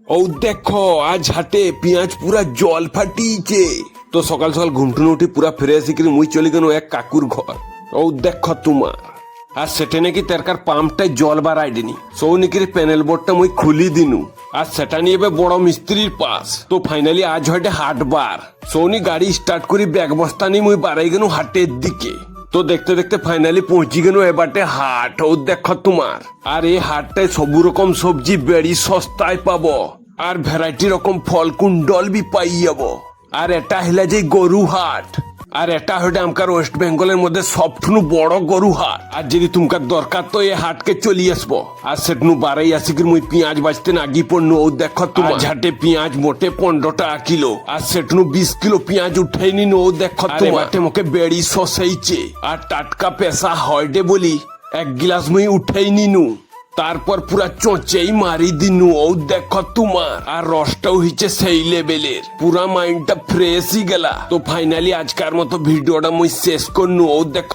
ও দেখো আজ হাটে পেঁয়াজ পুরা জল ফাটিয়েছে। তো সকাল সকাল ঘুমটুনে উঠি পুরা ফ্রেশ করে মুই চলে গেল এক কাকুর ঘর। ও দেখো তোমার আর সেটা নাকি তেরকার পাম্পটাই জল বাড়াই দিনি সৌনিকির প্যানেল বোর্ডটা মুই খুলি দিনু আর সেটা নিয়ে বড় মিস্ত্রির পাস। তো ফাইনালি আজ হয়তো হাটবার সৌনি গাড়ি স্টার্ট করি ব্যাগ বস্তা নিয়ে মুই বাড়াই গেল হাটের দিকে। তো দেখতে দেখতে ফাইনালি পৌঁছি গেল এবারে হাট। ও দেখো তোমার আর এই হাটটায় সবু রকম সবজি বেড়ি সস্তায় পাবো আর ভ্যারাইটি রকম ফল কুন্ডল বি পাই যাবো। আর এটা হলে যে গরু হাট আর এটা হইলে আমকার ওয়েস্ট বেঙ্গলের মধ্যে সবঠুনু বড় গরু হাট। আর যদি তুমকার দরকার তো এই হাটকে চলি আসবো আর সেটনু বারাই আসি কি মুই পেঁয়াজ বাঁচতে নাগি পড়নু। ও দেখো তোমার ঝাটে পেঁয়াজ মোটে 15 টাকা কিলো আর সেটনু 20 কিলো পেঁয়াজ উঠাই নিন। ও দেখো তোমার মোকে বেড়ি সসাইছে আর টাটকা পেশা হয় দে বলি 1 গিলাস মুই উঠাই নিনু তারপর পুরা চোঁচেই মারি দিনু। ও দেখো তোমার আর রসটাও হইছে সেই লেভেলের পুরা মাইন্ডটা ফ্রেশই গেলা। তো ফাইনালি আজকার মতো ভিডিওটা মুই শেষ করনু। ও দেখো।